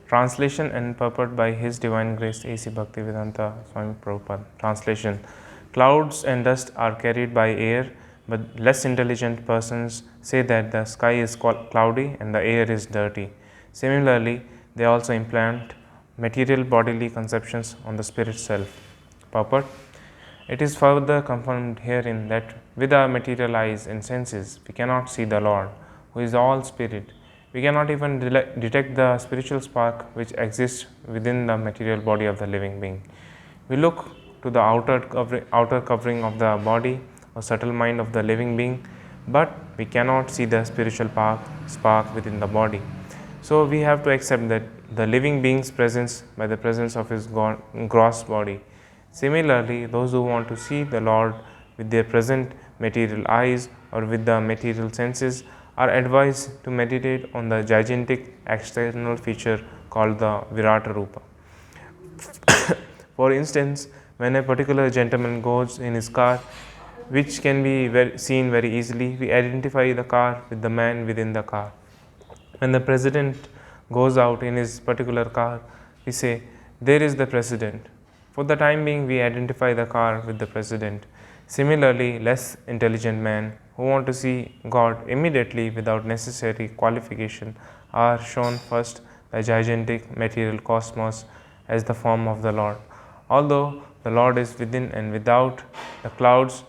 Translation and purport by His Divine Grace A.C. Bhaktivedanta Swami Prabhupada. Translation: Clouds and dust are carried by air, but less intelligent persons say that the sky is cloudy and the air is dirty. Similarly, they also implant material bodily conceptions on the spirit self. Purport: It is further confirmed herein that with our material eyes and senses we cannot see the Lord, who is all spirit. We cannot even detect the spiritual spark which exists within the material body of the living being. We look to the outer covering of the body or subtle mind of the living being, but we cannot see the spiritual spark within the body. So we have to accept that the living being's presence by the presence of his gross body. Similarly, those who want to see the Lord with their present material eyes or with the material senses are advised to meditate on the gigantic external feature called the Virata Rupa. For instance, when a particular gentleman goes in his car, which can be seen very easily, we identify the car with the man within the car. When the president goes out in his particular car, we say, "There is the president." For the time being, we identify the car with the president. Similarly, less intelligent men who want to see God immediately without necessary qualification are shown first the gigantic material cosmos as the form of the Lord. Although the Lord is within and without, the clouds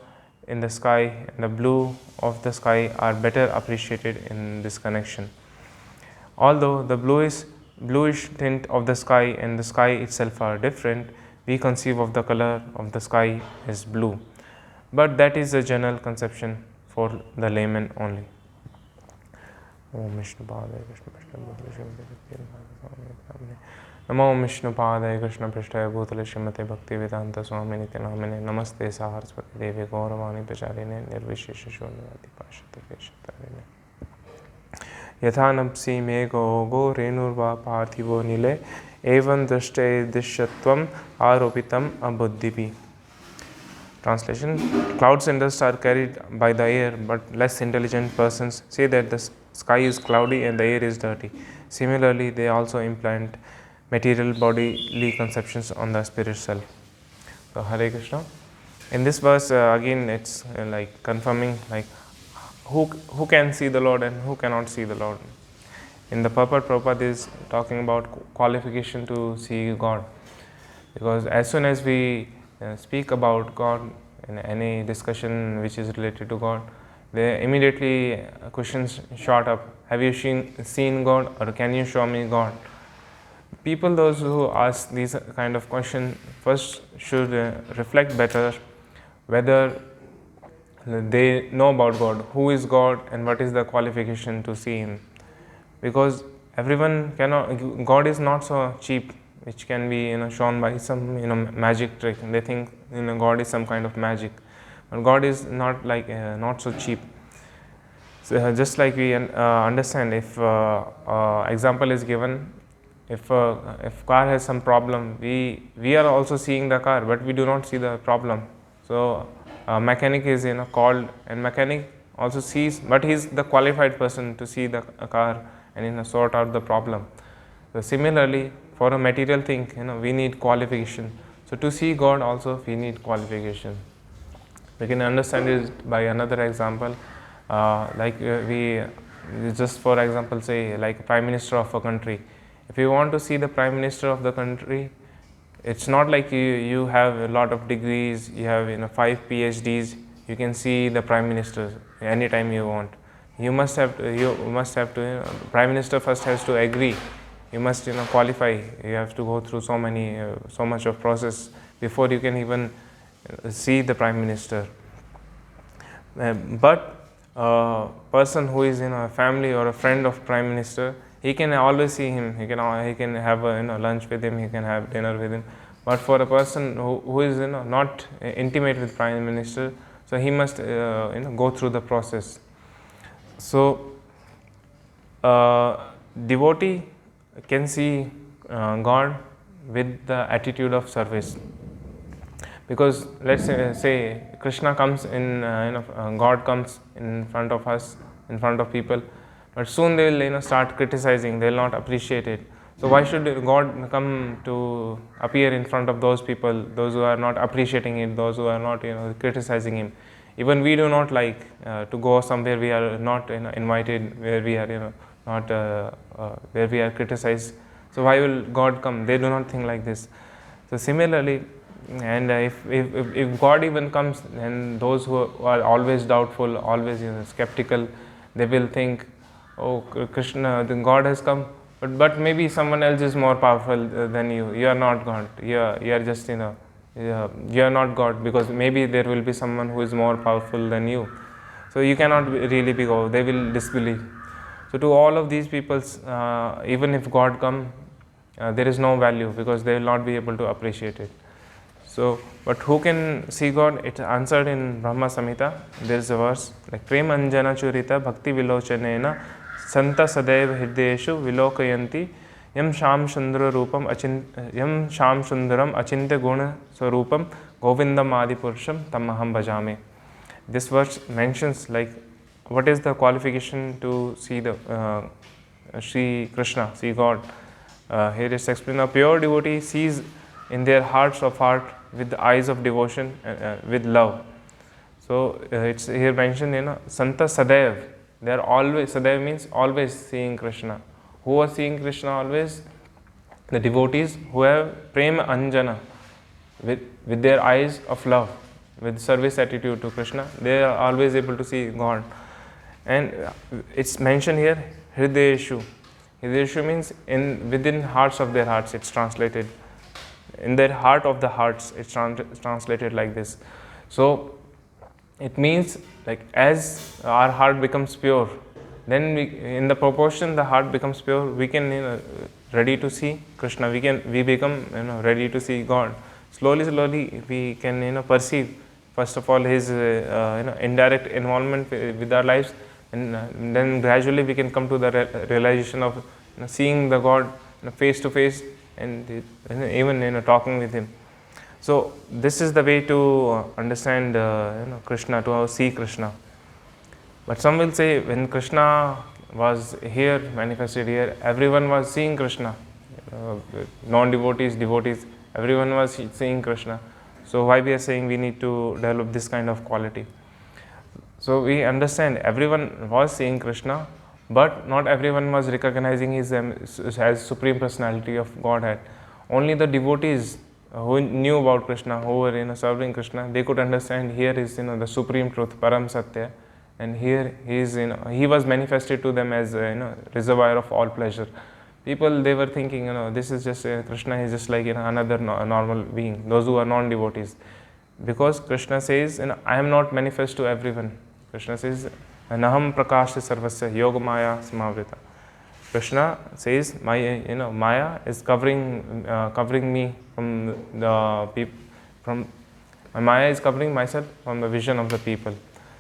in the sky and the blue of the sky are better appreciated in this connection. Although the bluish tint of the sky and the sky itself are different, we conceive of the color of the sky as blue. But that is a general conception for the layman only. Namo Vishnu Padaya Krishna Prishtaya Bhutale Srimate Bhaktivedanta Swami Nitya Namine Namaste Saraswati Devi Gauravani Pacharine Nirvishesha Shunyavati Pashata Veshatarine Yatha Napsi Mego Go Renurva Parthivo Nile Evan Drashte Dishatvam Aropitam Abuddhipi. Translation: Clouds and dust are carried by the air, but less intelligent persons say that the sky is cloudy and the air is dirty. Similarly, they also implant material bodily conceptions on the spirit self. So, Hare Krishna. In this verse, again, it's like confirming like who can see the Lord and who cannot see the Lord. In the purport, Prabhupada is talking about qualification to see God, because as soon as we speak about God in any discussion which is related to God, they immediately questions shot up: have you seen God, or can you show me God? People, those who ask these kind of questions, first should reflect better whether they know about God, who is God, and what is the qualification to see Him. Because everyone cannot, God is not so cheap, which can be shown by some magic trick. They think God is some kind of magic, but God is not like not so cheap. So, just like we understand, if example is given, if car has some problem, we are also seeing the car, but we do not see the problem. So mechanic is called, and mechanic also sees, but he is the qualified person to see the car and sort out the problem. So similarly, for a material thing, we need qualification. So to see God also we need qualification. We can understand this by another example. We just for example say like Prime Minister of a country. If you want to see the Prime Minister of the country, it's not like you have a lot of degrees, you have 5 PhDs, you can see the Prime Minister anytime you want. You must have to Prime Minister first has to agree. You must qualify. You have to go through so much of process before you can even see the Prime Minister. But a person who is in a family or a friend of Prime Minister, he can always see him. He can have lunch with him. He can have dinner with him. But for a person who is not intimate with Prime Minister, so he must go through the process. So devotee can see God with the attitude of service. Because let's say Krishna comes in, God comes in front of us, in front of people, but soon they will start criticizing. They will not appreciate it. So why should God come to appear in front of those people, those who are not appreciating it, those who are not criticizing him? Even we do not like to go somewhere we are not invited, where we are not where we are criticized. So why will God come? They do not think like this. So similarly, and if God even comes, then those who are always doubtful, always skeptical, they will think, oh, Krishna, the God has come, but maybe someone else is more powerful than you. You are not God. You are just you are not God, because maybe there will be someone who is more powerful than you. So you cannot really be God. They will disbelieve. So to all of these peoples, even if God come, there is no value, because they will not be able to appreciate it. So, but who can see God? It's answered in Brahma Samhita. There is a verse like Prem Anjana Churita Bhakti Vilochanena Santa Sadaiva Hrideshu Vilokayanti Yam Sham Sundara Rupam Yam Sham Sundaram Achintya Guna Swarupam Govindam Adi Purusham Tamaham Bhajame. This verse mentions like what is the qualification to see the Sri Krishna, see God. Here is explained: a pure devotee sees in their hearts of heart with the eyes of devotion, with love. So it's here mentioned, Santa Sadaiv. They are always, Sadaiv means always seeing Krishna. Who are seeing Krishna always? The devotees who have Prema Anjana, with their eyes of love, with service attitude to Krishna, they are always able to see God. And it's mentioned here, Hrideshu. Hrideshu means within hearts of their hearts, it's translated. In their heart of the hearts, it's translated like this. So it means like as our heart becomes pure, then in the proportion the heart becomes pure, we can ready to see Krishna. We become ready to see God. Slowly we can perceive first of all His indirect involvement with our lives, and then gradually we can come to the realization of seeing the God face to face, and even talking with Him. So this is the way to understand Krishna, to see Krishna. But some will say when Krishna was here, manifested here, everyone was seeing Krishna. Non-devotees, devotees, everyone was seeing Krishna. So why we are saying we need to develop this kind of quality? So we understand everyone was seeing Krishna, but not everyone was recognizing His as Supreme Personality of Godhead. Only the devotees who knew about Krishna, who were serving Krishna, they could understand here is the Supreme Truth, Param Satya, and here He was manifested to them as reservoir of all pleasure. People, they were thinking this is just Krishna is just like another normal being, those who are non-devotees, because Krishna says I am not manifest to everyone. Krishna says Naham Prakasha Sarvasya Yoga Maya Samavrita. Krishna says my Maya is covering me from the people, from Maya is covering myself from the vision of the people.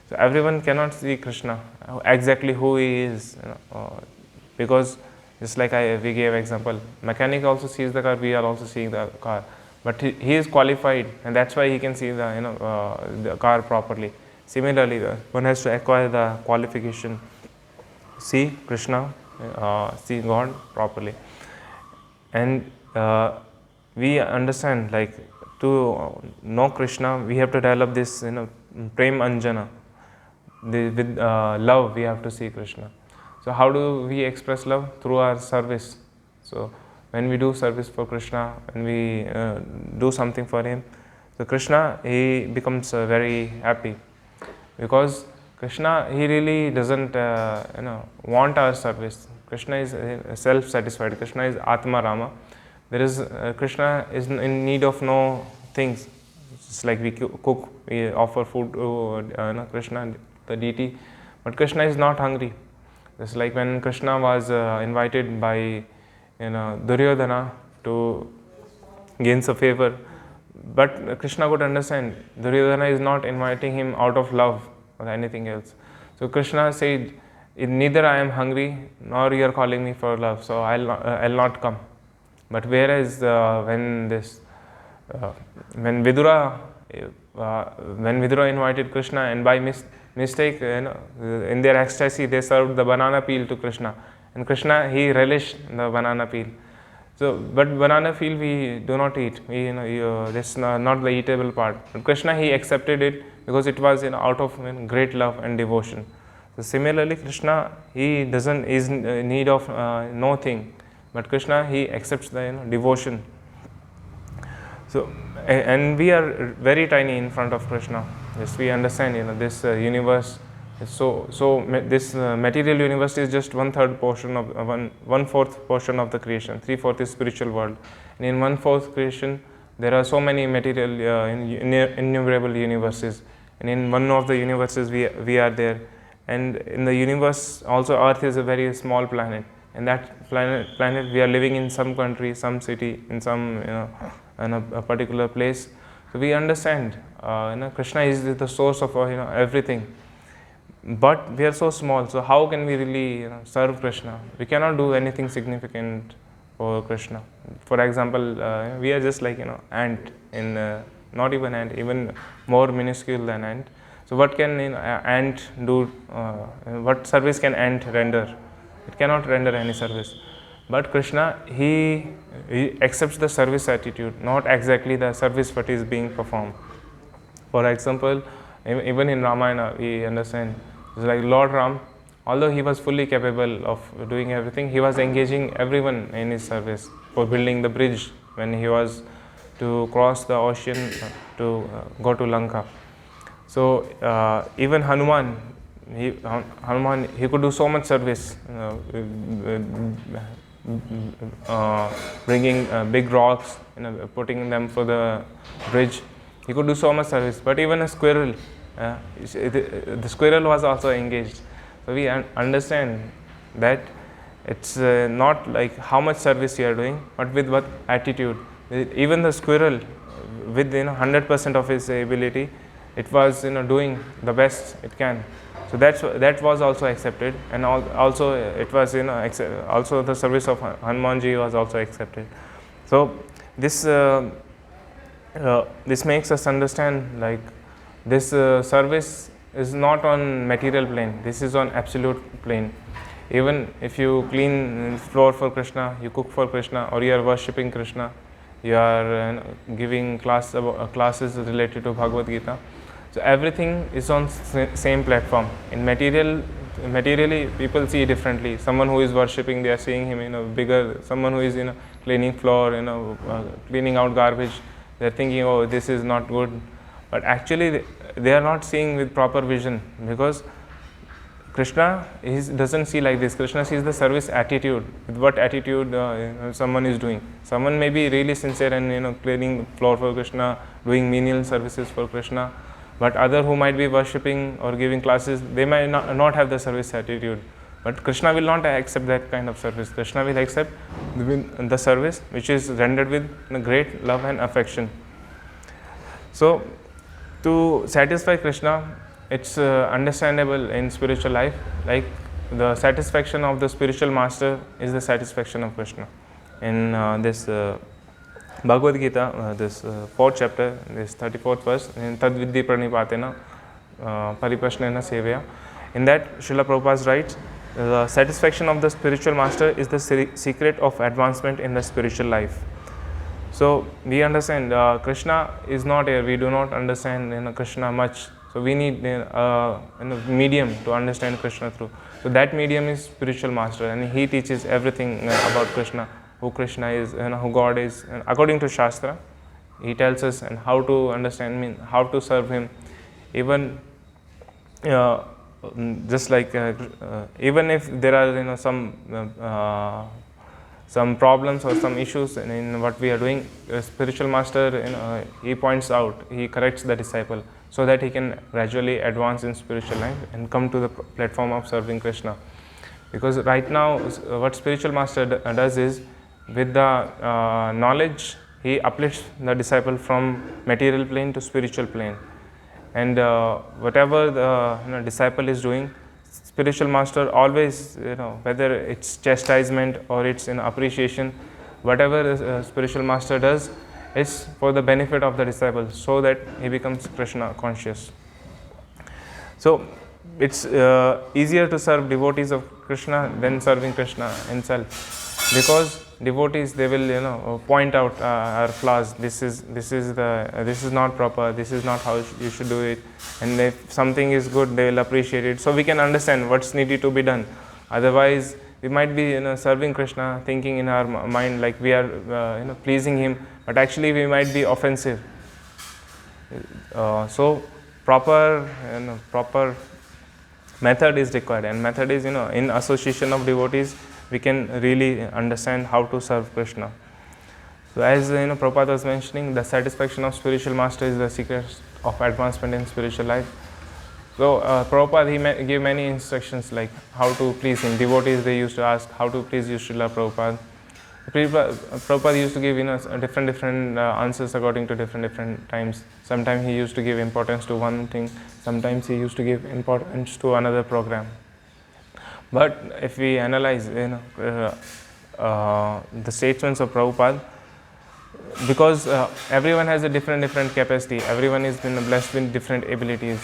So everyone cannot see Krishna exactly who He is, because just like we gave example, mechanic also sees the car, we are also seeing the car, but he is qualified, and that's why he can see the car properly. Similarly, one has to acquire the qualification, see Krishna, see God properly. And we understand, like, to know Krishna, we have to develop this Prem Anjana. With love, we have to see Krishna. So how do we express love? Through our service. So when we do service for Krishna, when we do something for Him, so Krishna, He becomes very happy, because Krishna, He really doesn't want our service. Krishna is self-satisfied. Krishna is Atma Rama. There is Krishna is in need of no things. It's like we cook, we offer food to Krishna, the deity, but Krishna is not hungry. Just like when Krishna was invited by Duryodhana to gain some favor, but Krishna could understand Duryodhana is not inviting him out of love or anything else. So Krishna said, neither I am hungry nor you are calling me for love, so I'll not come. But whereas when Vidura invited Krishna, and by mistake, in their ecstasy, they served the banana peel to Krishna, and Krishna, he relished the banana peel. So, but banana peel we do not eat. We, this is not the eatable part. But Krishna, he accepted it because it was out of great love and devotion. So similarly, Krishna, he doesn't is in need of no thing, but Krishna, he accepts the devotion. So, and we are very tiny in front of Krishna. Yes, we understand. This universe. This material universe is just 1/3 portion of 1/4 portion of the creation. 3/4 is spiritual world, and in 1/4 creation there are so many material innumerable universes, and in one of the universes we are there, and in the universe also Earth is a very small planet, and that planet we are living in some country, some city, in some in a particular place. So we understand Krishna is the source of everything. But we are so small, so how can we really serve Krishna? We cannot do anything significant for Krishna. For example, we are just like ant in not even ant, even more minuscule than ant. So what can ant do? What service can ant render? It cannot render any service. But Krishna, he accepts the service attitude, not exactly the service what is being performed. For example, even in Ramayana, we understand. It's like Lord Ram, although he was fully capable of doing everything, he was engaging everyone in his service for building the bridge when he was to cross the ocean to go to Lanka. So even Hanuman, he could do so much service, bringing big rocks, putting them for the bridge. He could do so much service, but even a squirrel, the squirrel was also engaged. So we understand that it's not like how much service you are doing, but with what attitude. Even the squirrel, with 100% of his ability, it was doing the best it can. So that was also accepted, and also it was also the service of Hanumanji was also accepted. So this this makes us understand like this service is not on material plane. This is on absolute plane. Even if you clean floor for Krishna, you cook for Krishna, or you are worshipping Krishna, you are giving classes related to Bhagavad Gita. So everything is on same platform. In materially people see differently. Someone who is worshipping, they are seeing him bigger. Someone who is cleaning floor, cleaning out garbage, they are thinking, oh, this is not good. But actually they are not seeing with proper vision, because Krishna doesn't see like this. Krishna sees the service attitude, with what attitude someone is doing. Someone may be really sincere and cleaning floor for Krishna, doing menial services for Krishna, but other who might be worshipping or giving classes, they might not have the service attitude. But Krishna will not accept that kind of service. Krishna will accept the service which is rendered with great love and affection. So to satisfy Krishna, it's understandable in spiritual life, like the satisfaction of the spiritual master is the satisfaction of Krishna. In this Bhagavad Gita, this 4th chapter, this 34th verse, in Tad Vidhi Pranipatena Pariprashnena Sevaya, in that Srila Prabhupada writes, the satisfaction of the spiritual master is the secret of advancement in the spiritual life. So we understand Krishna is not here. We do not understand Krishna much. So we need a medium to understand Krishna through. So that medium is spiritual master, and he teaches everything about Krishna, who Krishna is, who God is. And according to Shastra, he tells us and how to understand, how to serve him. Even just like even if there are some problems or some issues in what we are doing, spiritual master he points out, he corrects the disciple so that he can gradually advance in spiritual life and come to the platform of serving Krishna. Because right now what spiritual master does is, with the knowledge, he uplifts the disciple from material plane to spiritual plane, and whatever the disciple is doing, spiritual master always, whether it's chastisement or it's appreciation, whatever the spiritual master does is for the benefit of the disciple, so that he becomes Krishna conscious. So it's easier to serve devotees of Krishna than serving Krishna himself, because devotees, they will point out our flaws. This is not proper, this is not how you should do it, and if something is good, they will appreciate it, so we can understand what's needed to be done. Otherwise we might be serving Krishna, thinking in our mind like we are pleasing him, but actually we might be offensive. So proper method is required, and method is in association of devotees we can really understand how to serve Krishna. So as Prabhupada was mentioning, the satisfaction of spiritual master is the secret of advancement in spiritual life. So Prabhupada, he gave many instructions like how to please him. Devotees, they used to ask how to please you, Srila Prabhupada. Prabhupada used to give different answers according to different times. Sometimes he used to give importance to one thing, sometimes he used to give importance to another program. But if we analyze the statements of Prabhupada, because everyone has a different capacity, everyone is blessed with different abilities.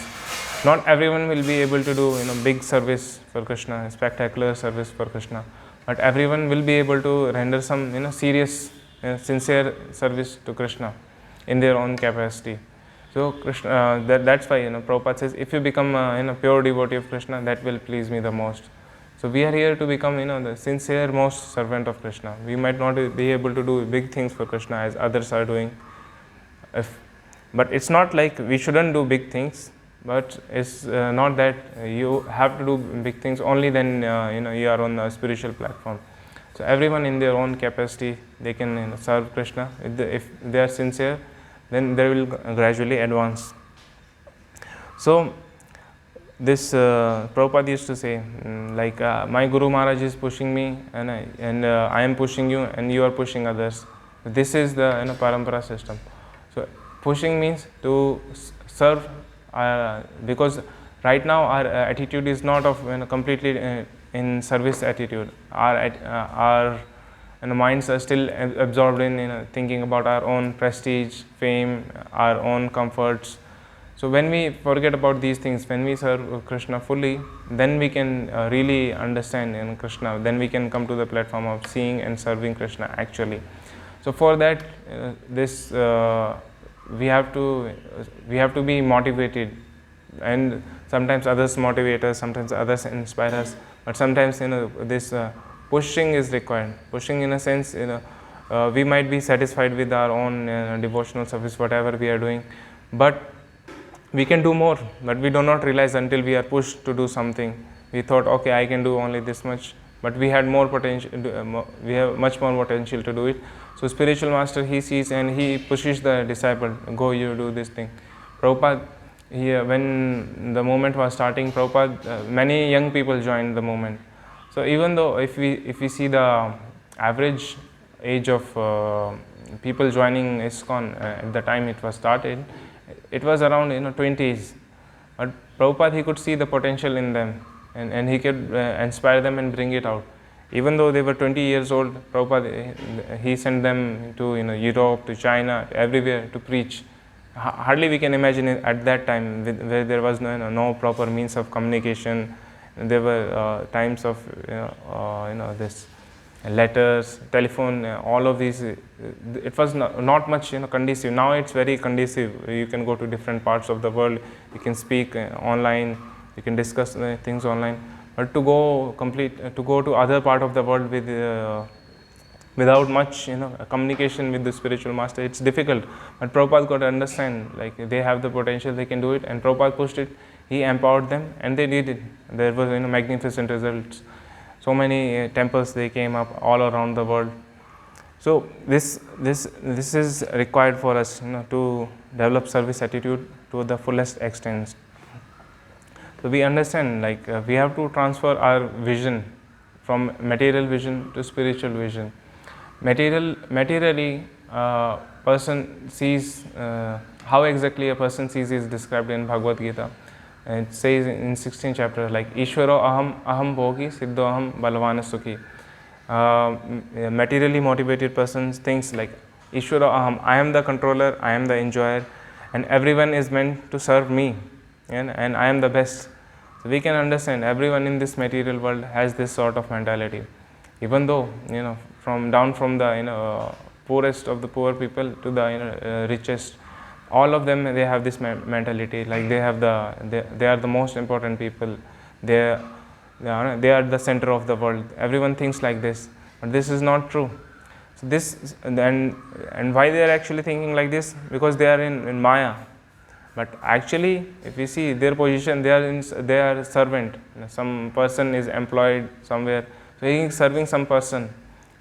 Not everyone will be able to do big service for Krishna, spectacular service for Krishna, but everyone will be able to render some serious, sincere service to Krishna in their own capacity. So Krishna, that's why Prabhupada says, if you become a pure devotee of Krishna, that will please me the most. So we are here to become the sincere most servant of Krishna. We might not be able to do big things for Krishna as others are doing, but it's not like we shouldn't do big things. But it's not that you have to do big things only then you are on a spiritual platform. So everyone in their own capacity, they can serve Krishna. If they are sincere, then they will gradually advance. So this Prabhupada used to say, like my Guru Maharaj is pushing me, and I am pushing you, and you are pushing others. This is the parampara system. So pushing means to serve. Because right now our attitude is not of completely in service attitude. Our minds are still absorbed in thinking about our own prestige, fame, our own comforts. So when we forget about these things, when we serve Krishna fully, then we can really understand Krishna. Then we can come to the platform of seeing and serving Krishna actually. So for that, we have to be motivated, and sometimes others motivate us, sometimes others inspire us, but sometimes this pushing is required. Pushing in a sense, we might be satisfied with our own devotional service, whatever we are doing, but we can do more, but we do not realize until we are pushed to do something. We thought, okay, I can do only this much, but we had more potential. We have much more potential to do it. So spiritual master, he sees and he pushes the disciple, go, you do this thing. Prabhupada, when the movement was starting, Prabhupada, many young people joined the movement. So even though if we see the average age of people joining ISKCON at the time it was started, it was around 20s. But Prabhupada, he could see the potential in them, and he could inspire them and bring it out. Even though they were 20 years old, Prabhupada, he sent them to Europe, to China, everywhere to preach. Hardly we can imagine it at that time where there was no proper means of communication. There were times of this letters, telephone, all of these. It was not much conducive. Now it's very conducive. You can go to different parts of the world. You can speak online. You can discuss things online. But to go to other part of the world with without much communication with the spiritual master, it's difficult. But Prabhupada got to understand, like they have the potential, they can do it, and Prabhupada pushed it. He empowered them, and they did it. There was magnificent results. So many temples they came up all around the world. So this is required for us to develop service attitude to the fullest extent. So we understand, like we have to transfer our vision from material vision to spiritual vision. Materially, person sees how exactly a person sees is described in Bhagavad Gita. And it says in 16th chapter, like Ishvaro aham bhogi siddho aham balvana sukhi. Materially motivated persons thinks like Ishvaro aham, I am the controller, I am the enjoyer, and everyone is meant to serve me, and I am the best. So we can understand everyone in this material world has this sort of mentality. Even though from down from the poorest of the poor people to the richest. All of them, they have this mentality, like they are the most important people. They are the center of the world. Everyone thinks like this, but this is not true. So this and why they are actually thinking like this? Because they are in Maya. But actually, if we see their position, they are servant. Some person is employed somewhere, so he is serving some person,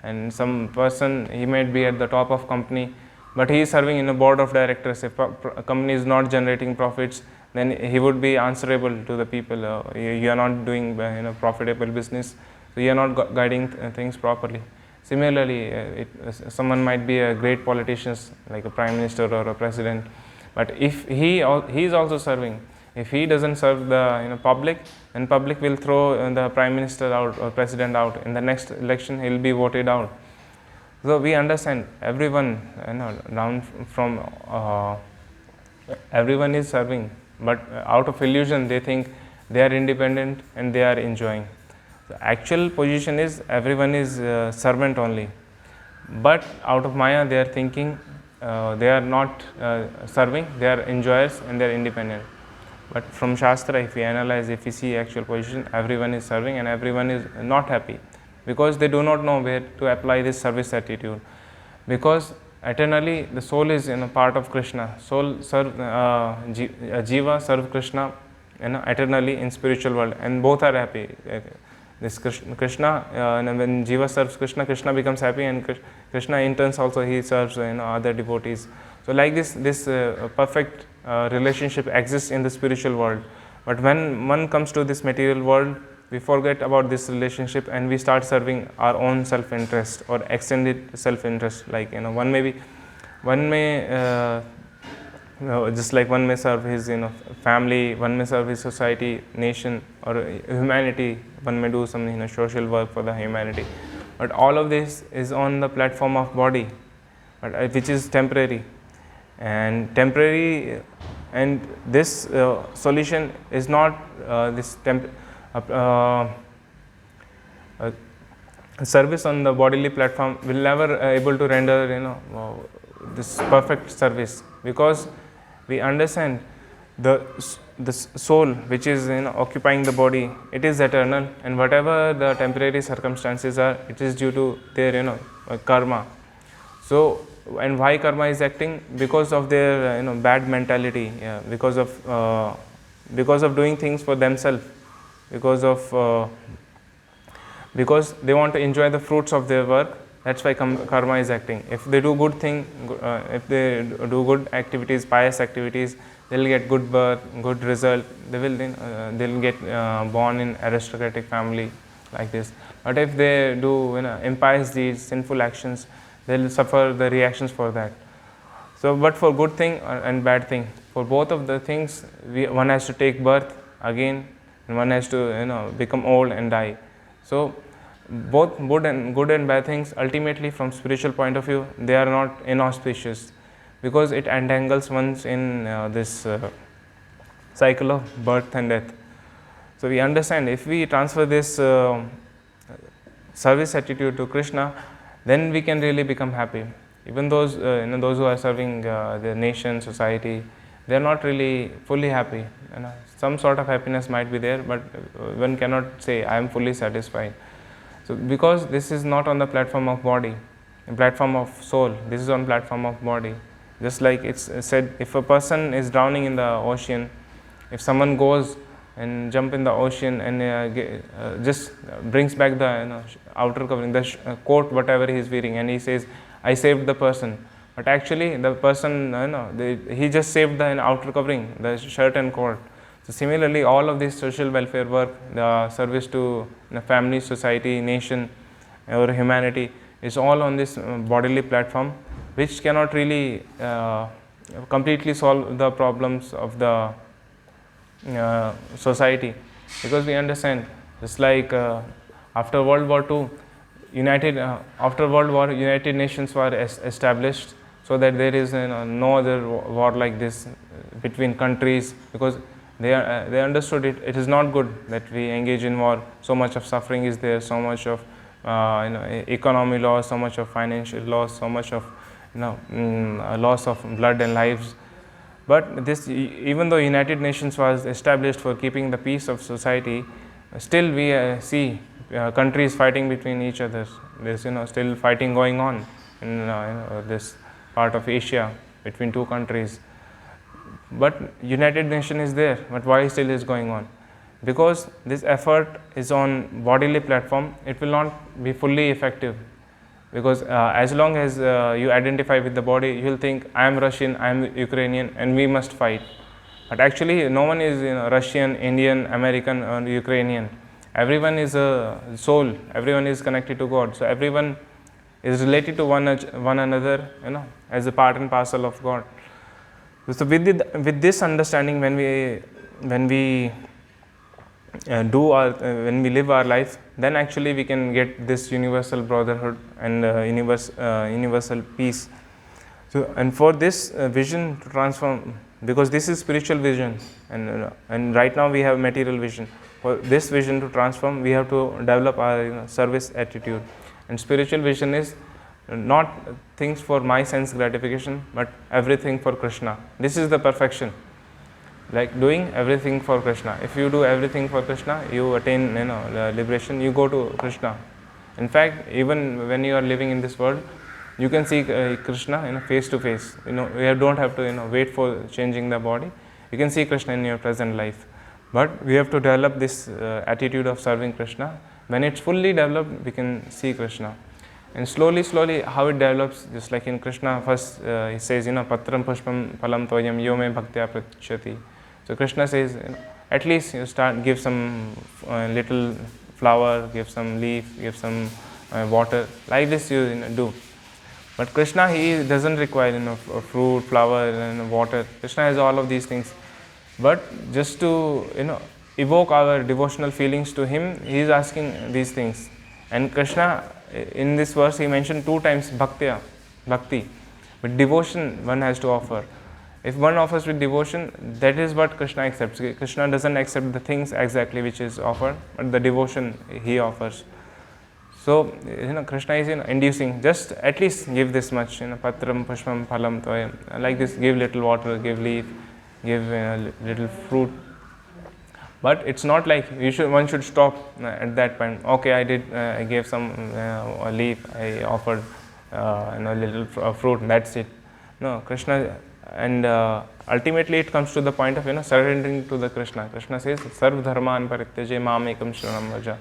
and some person, he might be at the top of company, but he is serving in a board of directors. If a company is not generating profits, then he would be answerable to the people. You are not doing profitable business, so you are not guiding things properly. Similarly, someone might be a great politician, like a prime minister or a president, but if he is also serving, if he doesn't serve the public, then public will throw the prime minister out or president out. In the next election, he will be voted out. So we understand everyone, down from everyone is serving, but out of illusion they think they are independent and they are enjoying. The actual position is everyone is servant only, but out of Maya they are thinking they are not serving, they are enjoyers and they are independent. But from Shastra, if we analyze, if we see actual position, everyone is serving and everyone is not happy, because they do not know where to apply this service attitude. Because eternally the soul is part of Krishna. Soul serve Jiva serve Krishna eternally in spiritual world, and both are happy. This Krishna, when Jiva serves Krishna, Krishna becomes happy, and Krishna in turn also he serves other devotees. So like this perfect relationship exists in the spiritual world. But when one comes to this material world, we forget about this relationship and we start serving our own self-interest or extended self-interest. Like one may just like one may serve his family, one may serve his society, nation, or humanity. One may do some social work for the humanity. But all of this is on the platform of body, but which is temporary. And this solution is not this service on the bodily platform will never able to render this perfect service, because we understand the soul which is occupying the body, it is eternal, and whatever the temporary circumstances are, it is due to their karma. So, and why karma is acting? Because of their bad mentality, because of doing things for themselves, because they want to enjoy the fruits of their work. That's why karma is acting. If they do good thing, if they do good activities, pious activities, they'll get good birth, good result. They'll get born in aristocratic family, like this. But if they do impious deeds, sinful actions, they'll suffer the reactions for that. So, but for good thing and bad thing, for both of the things, one has to take birth again, and one has to become old and die. So both good and bad things, ultimately from spiritual point of view, they are not inauspicious, because it entangles one in this cycle of birth and death. So we understand, if we transfer this service attitude to Krishna, then we can really become happy. Even those those who are serving the nation, society, they are not really fully happy. Some sort of happiness might be there, but one cannot say I am fully satisfied. So because this is not on the platform of body, the platform of soul, this is on platform of body. Just like it's said, if a person is drowning in the ocean, if someone goes and jump in the ocean and just brings back the outer covering, the coat, whatever he is wearing, and he says, I saved the person. But actually the person, he just saved the outer covering, the shirt and coat. So similarly, all of this social welfare work, the service to the family, society, nation, or humanity, is all on this bodily platform, which cannot really completely solve the problems of the society. Because we understand, just like after World War II, United Nations were established, so that there is no other war like this between countries, because they understood it is not good that we engage in war. So much of suffering is there, so much of economy loss, so much of financial loss, so much of loss of blood and lives. But this, even though United Nations was established for keeping the peace of society, still we see countries fighting between each other. There's still fighting going on in this part of Asia between two countries. But United Nation is there, but why still is going on? Because this effort is on bodily platform, it will not be fully effective. Because as long as you identify with the body, you will think I am Russian, I am Ukrainian, and we must fight. But actually, no one is Russian, Indian, American, or Ukrainian. Everyone is a soul. Everyone is connected to God. So everyone is related to one another, as a part and parcel of God. So with this understanding, when we when we live our life, then actually we can get this universal brotherhood and universal peace. So, and for this vision to transform, because this is spiritual vision, and right now we have material vision. For this vision to transform, we have to develop our service attitude. And spiritual vision is not things for my sense gratification, but everything for Krishna. This is the perfection. Like doing everything for Krishna. If you do everything for Krishna, you attain liberation. You go to Krishna. In fact, even when you are living in this world, you can see Krishna face to face. You don't have to wait for changing the body. You can see Krishna in your present life. But we have to develop this attitude of serving Krishna. When it's fully developed, we can see Krishna. And slowly, how it develops, just like in Krishna, first he says, Patram Pushpam Phalam Toyam Yo Me Bhaktya Prachati. So Krishna says, at least you give some little flower, give some leaf, give some water. Like this you do. But Krishna, he doesn't require fruit, flower, and water. Krishna has all of these things. But just to evoke our devotional feelings to him, he is asking these things. And Krishna, in this verse, he mentioned 2 times bhakti. But devotion one has to offer. If one offers with devotion, that is what Krishna accepts. Krishna doesn't accept the things exactly which is offered, but the devotion he offers. So, Krishna is inducing, just at least give this much, patram, pushpam, phalam, toyam. Like this, give little water, give leaf, give little fruit. But it's not like one should stop at that point. Okay, I gave some leaf, I offered little fruit, that's it. No, Krishna, and ultimately it comes to the point of surrendering to the Krishna. Krishna says, Sarv dharman parityaje mam ekam sharanam vraja.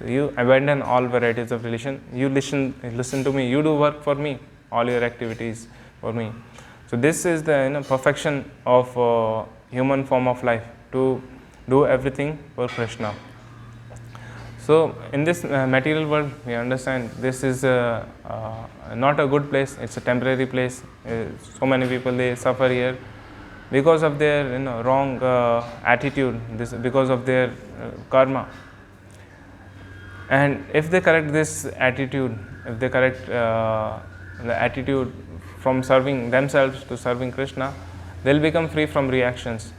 You abandon all varieties of religion. You listen to me. You do work for me. All your activities for me. So this is the perfection of human form of life, to do everything for Krishna. So in this material world, we understand this is not a good place. It's a temporary place. So many people, they suffer here because of their wrong attitude. Because of their karma. And if they correct this attitude, if they correct the attitude from serving themselves to serving Krishna, they'll become free from reactions.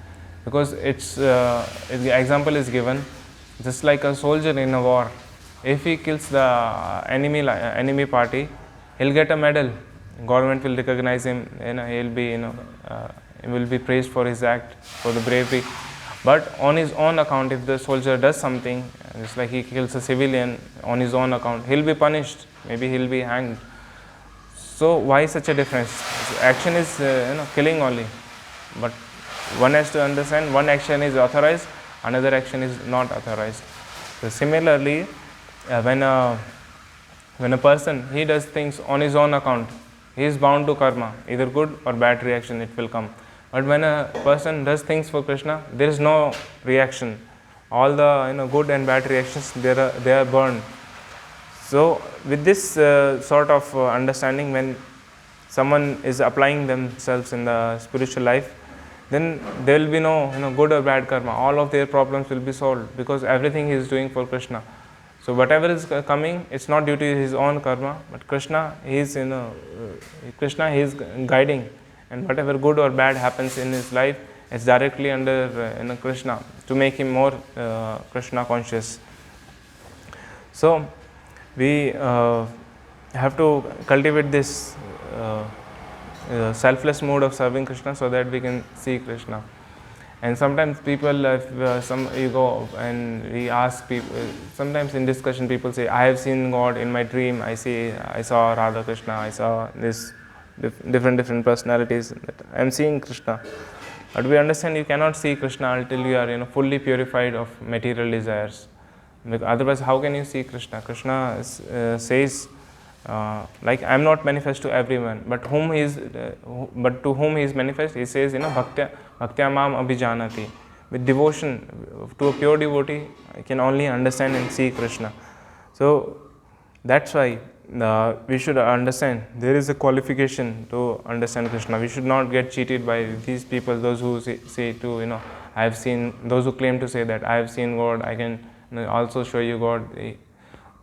Because the example is given, just like a soldier in a war. If he kills the enemy party, he'll get a medal. Government will recognize him. He will be praised for his act, for the bravery. But on his own account, if the soldier does something, just like he kills a civilian on his own account, he'll be punished. Maybe he'll be hanged. So why such a difference? Action is killing only. But one has to understand, one action is authorized, another action is not authorized. So similarly, when a person, he does things on his own account, he is bound to karma, either good or bad reaction it will come. But when a person does things for Krishna, there is no reaction. All the good and bad reactions, they are burned. So with this sort of understanding, when someone is applying themselves in the spiritual life, then there will be no good or bad karma. All of their problems will be solved, because everything he is doing for Krishna. So whatever is coming, it's not due to his own karma, but Krishna, he is guiding, and whatever good or bad happens in his life, it's directly under Krishna, to make him more Krishna conscious. So we have to cultivate this selfless mode of serving Krishna so that we can see Krishna. And sometimes people, if you go and we ask people, sometimes in discussion people say, I have seen God in my dream, I saw Radha Krishna, I saw this different personalities, I am seeing Krishna. But we understand you cannot see Krishna until you are fully purified of material desires. Because otherwise, how can you see Krishna? Krishna says, like, I am not manifest to everyone, but to whom he is manifest, he says, bhaktya mam abhijanati. With devotion to a pure devotee, I can only understand and see Krishna. So that's why we should understand there is a qualification to understand Krishna. We should not get cheated by these people, those who say to, I have seen, those who claim to say that I have seen God, I can also show you God.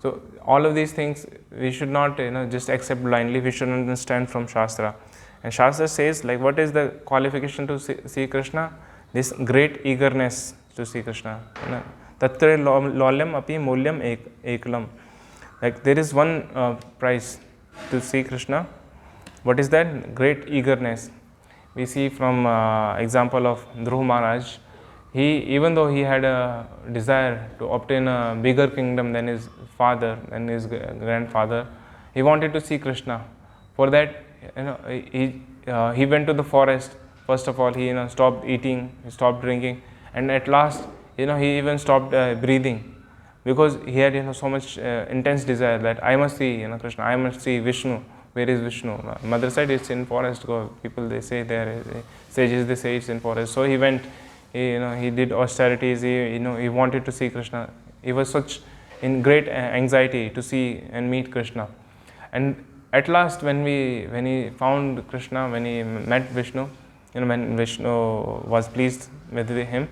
So all of these things we should not just accept blindly. We should understand from Shastra. And Shastra says, like, what is the qualification to see Krishna? This great eagerness to see Krishna. Tatra lolyam api mulyam eklam. Like, there is one price to see Krishna. What is that? Great eagerness. We see from example of Dhruv Maharaj. Even though he had a desire to obtain a bigger kingdom than his father and his grandfather, he wanted to see Krishna. For that, he went to the forest. First of all, he stopped eating, he stopped drinking, and at last, he even stopped breathing, because he had so much intense desire that I must see Krishna, I must see Vishnu. Where is Vishnu? Mother said it's in forest. Go. People, they say there, sages, they say it's in forest. So he went. He did austerities. He wanted to see Krishna. He was such in great anxiety to see and meet Krishna. And at last, when he found Krishna, when he met Vishnu, when Vishnu was pleased with him,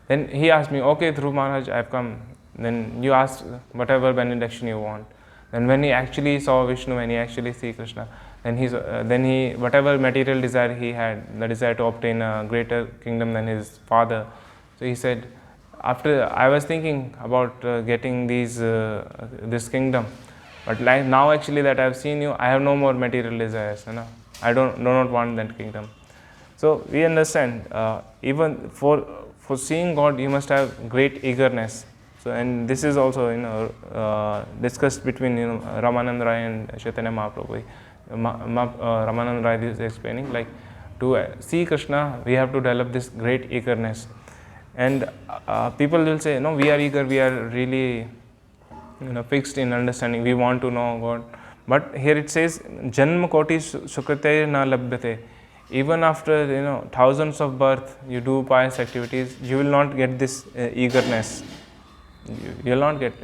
then he asked me, okay, Dhruv Maharaj, I have come. Then you ask whatever benediction you want. Then when he actually saw Vishnu, when he actually see Krishna, then he whatever material desire he had, the desire to obtain a greater kingdom than his father. So he said, after I was thinking about getting this kingdom, but like now actually that I have seen you, I have no more material desires. I do not want that kingdom. So we understand even for seeing God, you must have great eagerness. So, and this is also discussed between Ramanand Rai and Chaitanya Mahaprabhu. Ramanand Rai is explaining, like, to see Krishna, we have to develop this great eagerness. And people will say, no, we are eager, we are really fixed in understanding, we want to know God. But here it says, Janma koti sukrite na labhyate. Even after thousands of birth, you do pious activities, you will not get this eagerness. You will not get,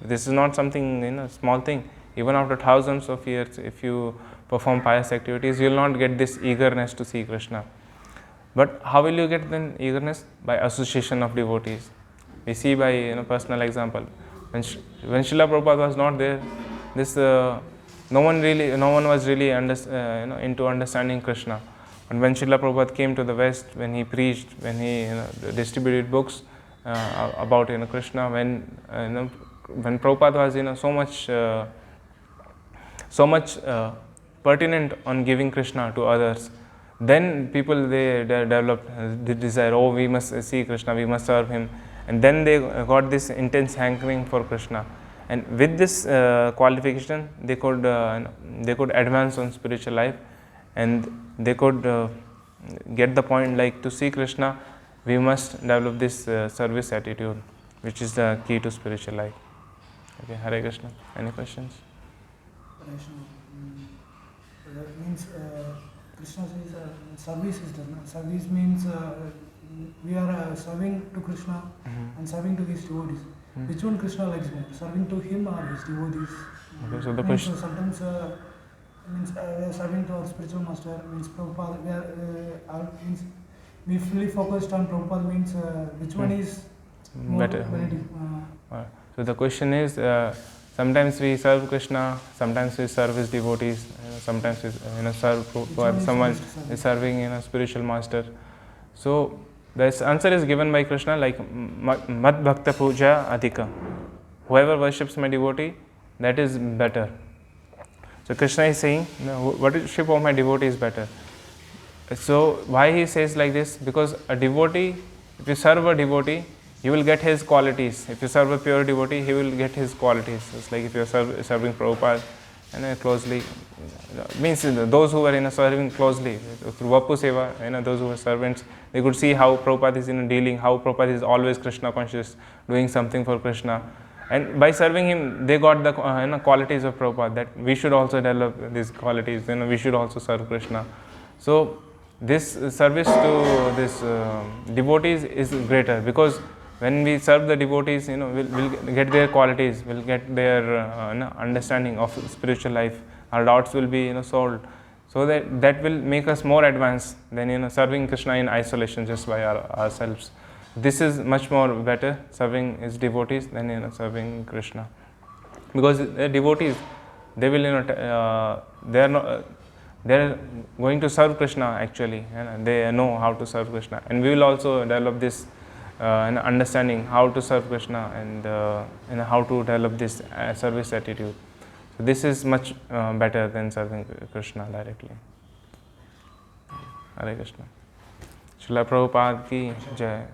this is not something, small thing. Even after thousands of years, if you perform pious activities, you will not get this eagerness to see Krishna. But how will you get then eagerness? By association of devotees. We see by personal example. When Srila Prabhupada was not there, no one was really into understanding Krishna. And when Srila Prabhupada came to the West, when he preached, when he distributed books about Krishna, when Prabhupada was so much pertinent on giving Krishna to others, then people they developed the desire, oh, we must see Krishna, we must serve him, and then they got this intense hankering for Krishna. And with this qualification, they could advance on spiritual life, and they could get the point, like, to see Krishna, we must develop this service attitude, which is the key to spiritual life. Okay, Hare Krishna. Any questions? That means Krishna says service is done. Service means we are serving to Krishna and serving to his devotees. Which one Krishna likes more, serving to him or his devotees? Okay, so the question. Sometimes means serving to our spiritual master, means Prabhupada. Means we fully focused on Prabhupada, means which one is more better? So the question is, sometimes we serve Krishna, sometimes we serve his devotees, sometimes we serve someone is serving spiritual master. So the answer is given by Krishna, like Mad Bhakta Puja Adhika. Whoever worships my devotee, that is better. So Krishna is saying, worship of my devotee is better. So why he says like this? Because a devotee, if you serve a devotee, you will get his qualities. If you serve a pure devotee, he will get his qualities. It's like if you are serving Prabhupada and closely, means those who are serving closely through Vapu Seva, those who are servants, they could see how Prabhupada is dealing, how Prabhupada is always Krishna conscious, doing something for Krishna. And by serving him, they got the qualities of Prabhupada, that we should also develop these qualities, we should also serve Krishna. So this service to this devotees is greater, because when we serve the devotees, we'll get their qualities, we'll get their understanding of spiritual life. Our doubts will be solved. So that will make us more advanced than serving Krishna in isolation just by ourselves. This is much more better, serving his devotees than serving Krishna, because the devotees, they will they are not. They are going to serve Krishna actually, and they know how to serve Krishna. And we will also develop this understanding how to serve Krishna, and how to develop this service attitude. So this is much better than serving Krishna directly. Hare Krishna. Srila Prabhupada ki Jai.